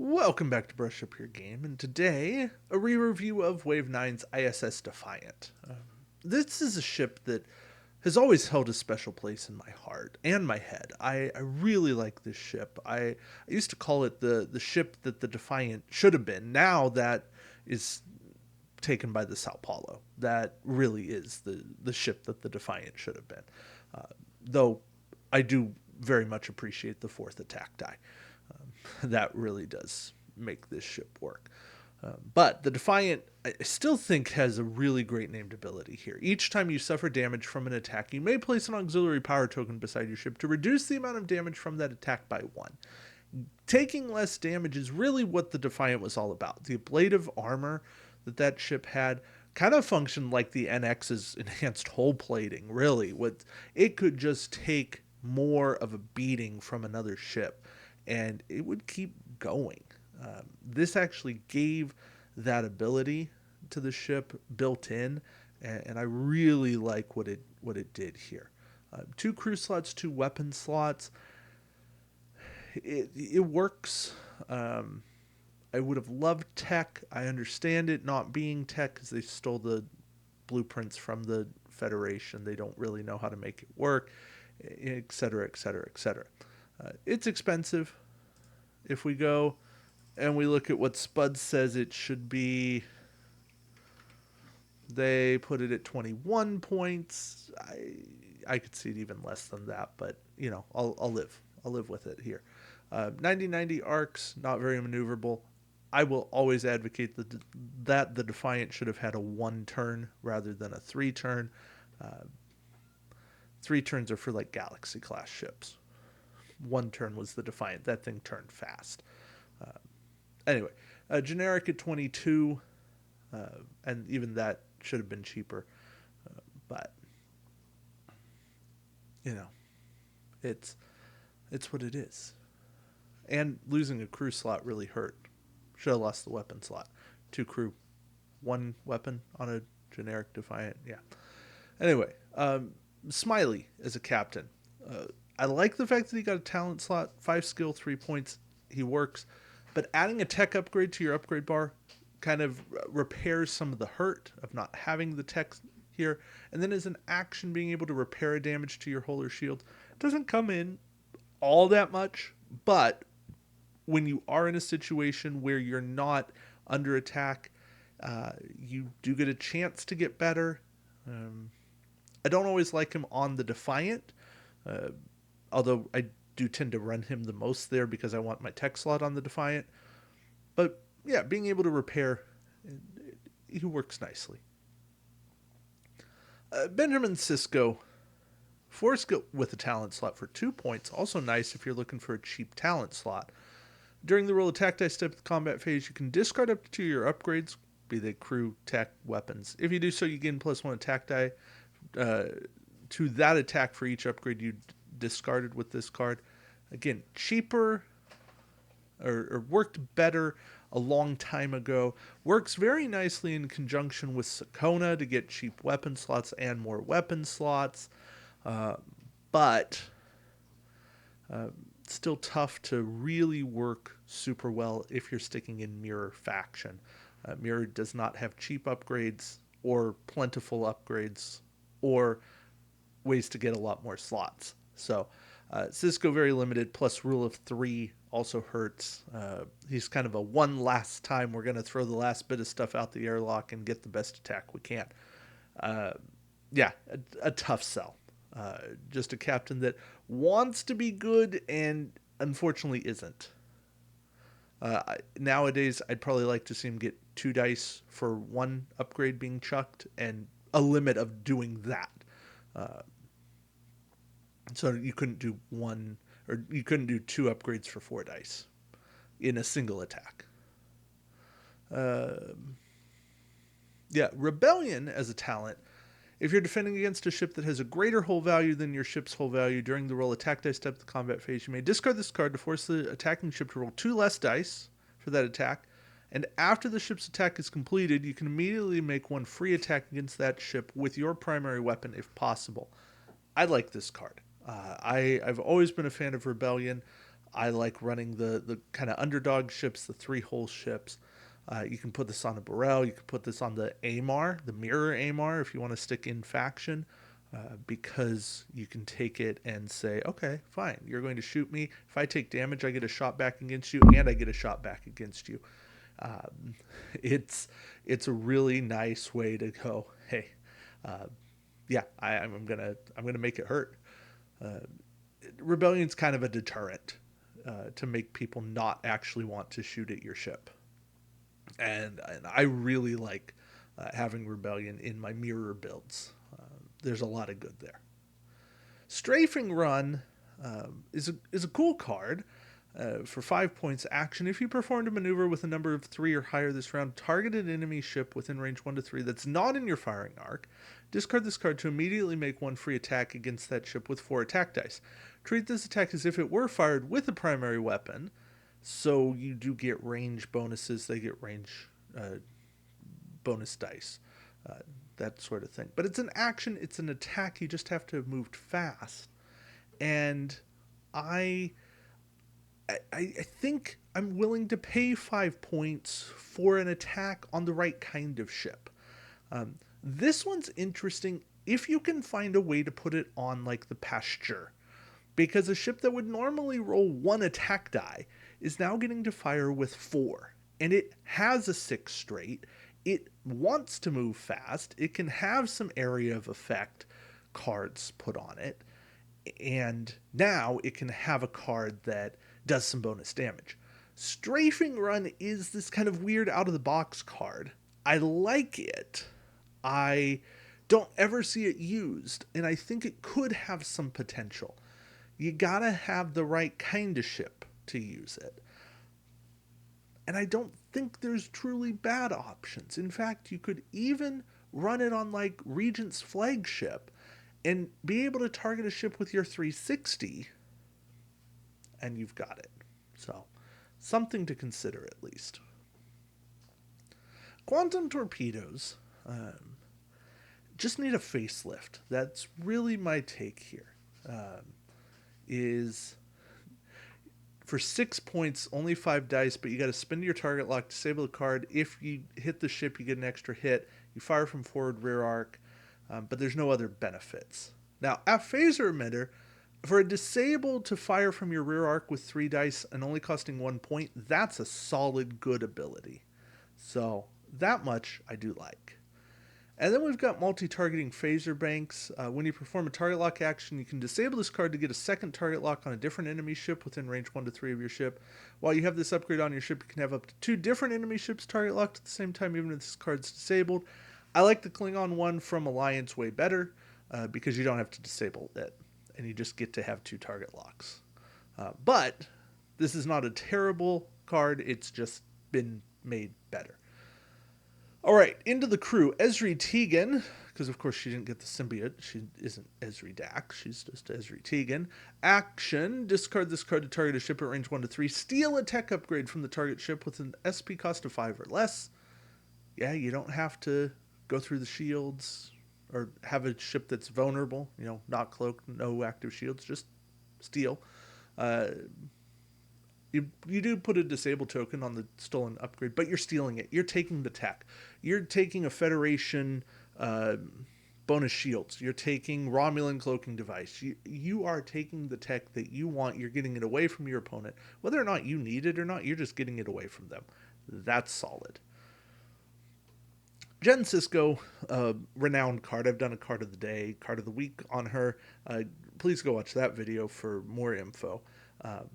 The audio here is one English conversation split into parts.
Welcome back to Brush Up Your Game, and today, a re-review of Wave 9's I.S.S. Defiant. This is a ship that has always held a special place in my heart and my head. I really like this ship. I used to call it the ship that the Defiant should have been. Now that is taken by the Sao Paulo. That really is the ship that the Defiant should have been. Though I do very much appreciate the fourth attack die. That really does make this ship work. But the Defiant, I still think, has a really great named ability here. Each time you suffer damage from an attack, you may place an auxiliary power token beside your ship to reduce the amount of damage from that attack by 1. Taking less damage is really what the Defiant was all about. The ablative armor that ship had kind of functioned like the NX's enhanced hull plating, really. It could just take more of a beating from another ship, and it would keep going. This actually gave that ability to the ship built in, and I really like what it did here. 2 crew slots, 2 weapon slots. It works. I would have loved tech. I understand it not being tech because they stole the blueprints from the Federation. They don't really know how to make it work, etc., etc., etc. It's expensive. If we go and we look at what Spud says it should be, they put it at 21 points. I could see it even less than that, but I'll live with it here. 90-90 arcs, not very maneuverable. I will always advocate that the Defiant should have had a 1 turn rather than a 3 turn. 3 turns are for like Galaxy class ships. 1 turn was the Defiant. That thing turned fast. Anyway, generic at 22, and even that should have been cheaper. But it's what it is. And losing a crew slot really hurt. Should have lost the weapon slot. 2 crew, 1 weapon on a generic Defiant. Yeah. Anyway, Smiley as a captain. I like the fact that he got a talent slot, 5 skill, 3 points. He works. But adding a tech upgrade to your upgrade bar kind of repairs some of the hurt of not having the tech here. And then as an action, being able to repair a damage to your hull or shield doesn't come in all that much. But when you are in a situation where you're not under attack, you do get a chance to get better. I don't always like him on the Defiant, although I do tend to run him the most there because I want my tech slot on the Defiant. But yeah, being able to repair, he works nicely. Benjamin Sisko, 4 skill with a talent slot for 2 points. Also nice if you're looking for a cheap talent slot. During the roll attack dice step of the combat phase, you can discard up to your upgrades, be they crew, tech, weapons. If you do so, you gain +1 attack die to that attack for each upgrade you discarded with this card. Again, cheaper or worked better a long time ago. Works very nicely in conjunction with Sakona to get cheap weapon slots and more weapon slots. But still tough to really work super well if you're sticking in Mirror faction. Mirror does not have cheap upgrades or plentiful upgrades or ways to get a lot more slots. So Sisko very limited, plus rule of 3 also hurts. He's kind of a one last time we're going to throw the last bit of stuff out the airlock and get the best attack we can. Yeah, a tough sell. Just a captain that wants to be good and unfortunately isn't. Nowadays, I'd probably like to see him get 2 dice for 1 upgrade being chucked and a limit of doing that. So you couldn't do 1 or you couldn't do 2 upgrades for 4 dice in a single attack. Yeah, Rebellion as a talent. If you're defending against a ship that has a greater hull value than your ship's hull value during the roll attack dice step of the combat phase, you may discard this card to force the attacking ship to roll 2 less dice for that attack. And after the ship's attack is completed, you can immediately make 1 free attack against that ship with your primary weapon if possible. I like this card. I've always been a fan of Rebellion. I like running the kind of underdog ships, the 3-hull ships. You can put this on a Burrell. You can put this on the AMAR, the mirror AMAR, if you want to stick in faction, because you can take it and say, okay, fine, you're going to shoot me. If I take damage, I get a shot back against you, and I get a shot back against you. Um, it's a really nice way to go. Hey, uh, yeah, I'm gonna make it hurt. Uh, Rebellion's kind of a deterrent to make people not actually want to shoot at your ship, and I really like having Rebellion in my mirror builds. There's a lot of good there. Strafing Run is a cool card. For 5 points action, if you performed a maneuver with a number of 3 or higher this round, target an enemy ship within range 1 to 3 that's not in your firing arc. Discard this card to immediately make 1 free attack against that ship with 4 attack dice. Treat this attack as if it were fired with a primary weapon, so you do get range bonuses. They get range bonus dice, that sort of thing. But it's an action, it's an attack. You just have to have moved fast. And I think I'm willing to pay 5 points for an attack on the right kind of ship. This one's interesting if you can find a way to put it on like the Pasture, because a ship that would normally roll 1 attack die is now getting to fire with 4, and it has a 6 straight. It wants to move fast. It can have some area of effect cards put on it, and now it can have a card that does some bonus damage. Strafing Run is this kind of weird out of the box card. I like it. I don't ever see it used, and I think it could have some potential. You gotta have the right kind of ship to use it. And I don't think there's truly bad options. In fact, you could even run it on like Regent's flagship and be able to target a ship with your 360, and you've got it. So, something to consider at least. Quantum torpedoes just need a facelift. That's really my take here. Is for 6 points, only 5 dice, but you got to spend your target lock, disable the card. If you hit the ship, you get an extra hit. You fire from forward rear arc, but there's no other benefits. Now, at phaser emitter, for a disable to fire from your rear arc with 3 dice and only costing 1 point, that's a solid good ability. So that much I do like. And then we've got multi-targeting phaser banks. When you perform a target lock action, you can disable this card to get a second target lock on a different enemy ship within range 1 to 3 of your ship. While you have this upgrade on your ship, you can have up to 2 different enemy ships target locked at the same time, even if this card's disabled. I like the Klingon one from Alliance way better, because you don't have to disable it, and you just get to have 2 target locks. But this is not a terrible card, it's just been made better. All right, into the crew. Ezri Tegan, because of course she didn't get the symbiote. She isn't Ezri Dax. She's just Ezri Tegan. Action. Discard this card to target a ship at range 1 to 3. Steal a tech upgrade from the target ship with an SP cost of 5 or less. Yeah, you don't have to go through the shields or have a ship that's vulnerable. You know, not cloaked, no active shields. Just steal. You do put a disable token on the stolen upgrade, but you're stealing it. You're taking the tech. You're taking a Federation bonus shields. You're taking Romulan cloaking device. You are taking the tech that you want. You're getting it away from your opponent. Whether or not you need it or not, you're just getting it away from them. That's solid. Jen Sisko, renowned card. I've done a card of the day, card of the week on her. Please go watch that video for more info.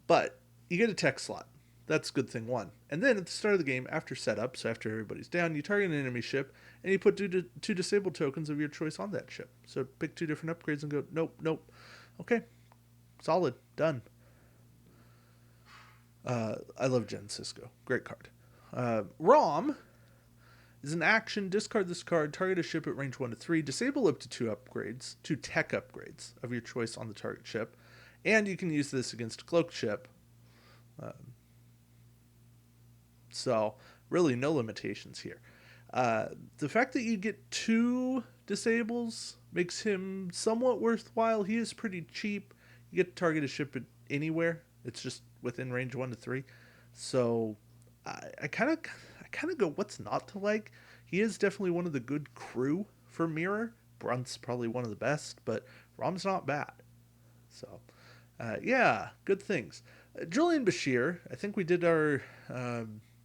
But you get a tech slot. That's good thing 1. And then at the start of the game, after setup, so after everybody's down, you target an enemy ship, and you put two disabled tokens of your choice on that ship. So pick 2 different upgrades and go, nope. Okay, solid, done. I love Jen Sisko. Great card. Rom is an action. Discard this card, target a ship at range 1 to 3, disable up to 2 tech upgrades of your choice on the target ship, and you can use this against a cloaked ship. So really no limitations here. The fact that you get 2 disables makes him somewhat worthwhile. He is pretty cheap. You get to target a ship anywhere. It's just within range 1 to 3. So I kind of go, what's not to like? He is definitely one of the good crew for Mirror. Brunt's probably one of the best, but Rom's not bad. So, yeah, good things. Julian Bashir, I think we did our,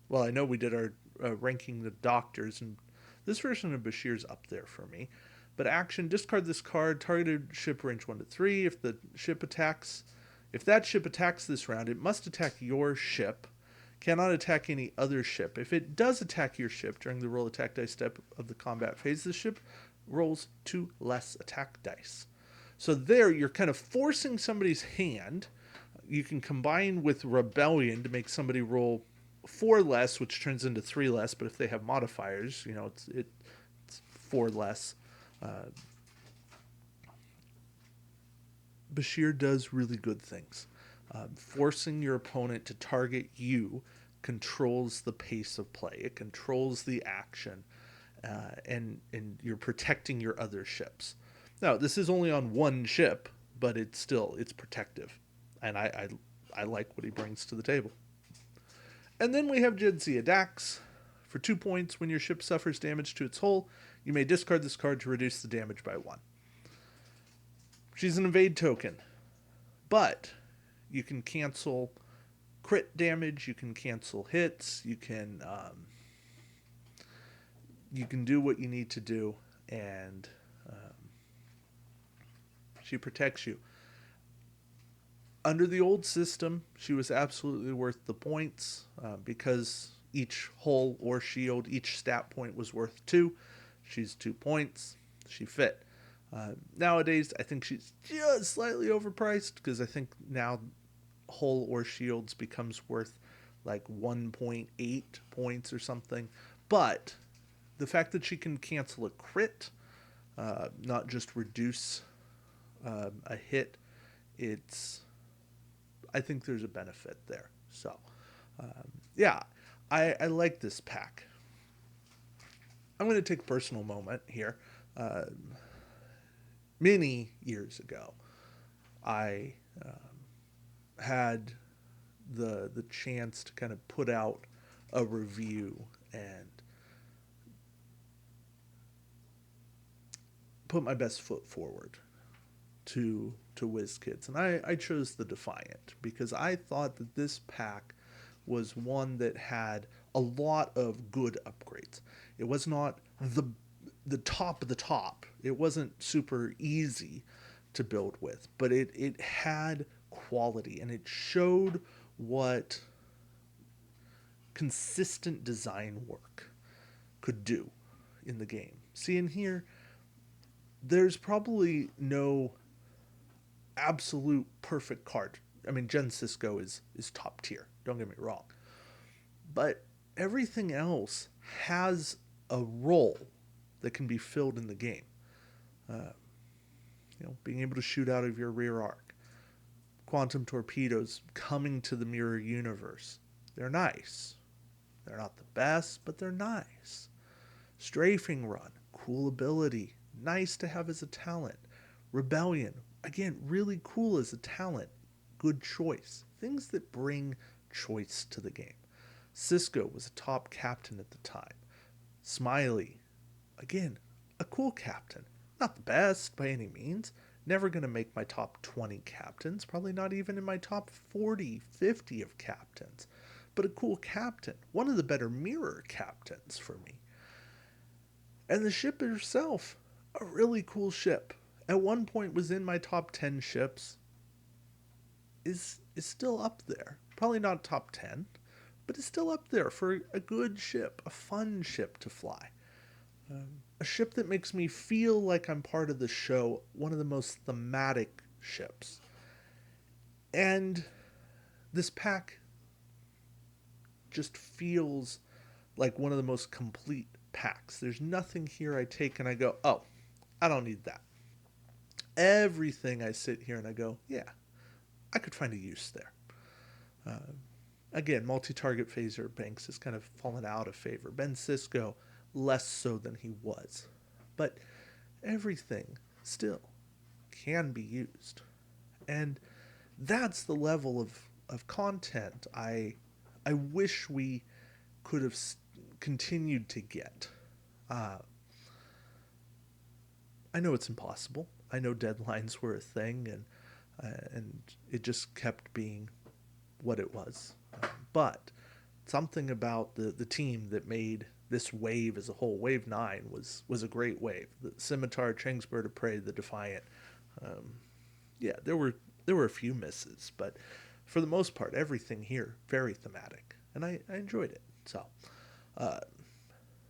well, I know we did our ranking the doctors, and this version of Bashir's up there for me. But action, discard this card, targeted ship range 1 to 3. If that ship attacks this round, it must attack your ship, cannot attack any other ship. If it does attack your ship during the roll attack dice step of the combat phase, the ship rolls 2 less attack dice. So there, you're kind of forcing somebody's hand. You can combine with Rebellion to make somebody roll 4 less, which turns into 3 less. But if they have modifiers, it's 4 less. Bashir does really good things. Forcing your opponent to target you controls the pace of play. It controls the action, and you're protecting your other ships. Now, this is only on one ship, but it's protective, and I like what he brings to the table. And then we have Jadzia Dax. For 2 points, when your ship suffers damage to its hull, you may discard this card to reduce the damage by 1. She's an evade token, but you can cancel crit damage, you can cancel hits, you can do what you need to do, and she protects you. Under the old system, she was absolutely worth the points because each hull or shield, each stat point was worth 2. She's 2 points. She fit. Nowadays, I think she's just slightly overpriced because I think now hull or shields becomes worth like 1.8 points or something. But the fact that she can cancel a crit, not just reduce a hit, I think there's a benefit there. So, yeah, I like this pack. I'm going to take a personal moment here. Many years ago, I had the chance to kind of put out a review and put my best foot forward to WizKids, and I chose the Defiant because I thought that this pack was one that had a lot of good upgrades. It was not the top of the top. It wasn't super easy to build with, but it had quality, and it showed what consistent design work could do in the game. See, in here, there's probably no absolute perfect card. I mean, Jen Cisco is top tier, don't get me wrong. But everything else has a role that can be filled in the game. Being able to shoot out of your rear arc. Quantum torpedoes coming to the mirror universe. They're nice. They're not the best, but they're nice. Strafing run. Cool ability. Nice to have as a talent. Rebellion. Again, really cool as a talent. Good choice. Things that bring choice to the game. Cisco was a top captain at the time. Smiley. Again, a cool captain. Not the best by any means. Never going to make my top 20 captains. Probably not even in my top 40, 50 of captains. But a cool captain. One of the better mirror captains for me. And the ship herself. A really cool ship. At one point was in my top 10 ships. Is still up there. Probably not top 10. But it's still up there for a good ship. A fun ship to fly. A ship that makes me feel like I'm part of the show, one of the most thematic ships. And this pack just feels like one of the most complete packs. There's nothing here I take and I go, oh, I don't need that. Everything I sit here and I go, yeah, I could find a use there. Again, multi-target phaser Banks has kind of fallen out of favor. Ben Cisco, less so than he was. But everything still can be used. And that's the level of content I wish we could have continued to get. Uh, I know it's impossible. I know deadlines were a thing, and it just kept being what it was. But something about the team that made this wave as a whole, Wave 9, was a great wave. The Scimitar, Chang's Bird of Prey, the Defiant. Um, yeah, there were a few misses, but for the most part, everything here very thematic, and I enjoyed it. So, uh,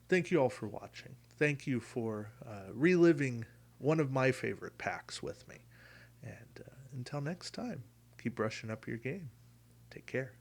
thank you all for watching. Thank you for reliving one of my favorite packs with me. And until next time, keep brushing up your game. Take care.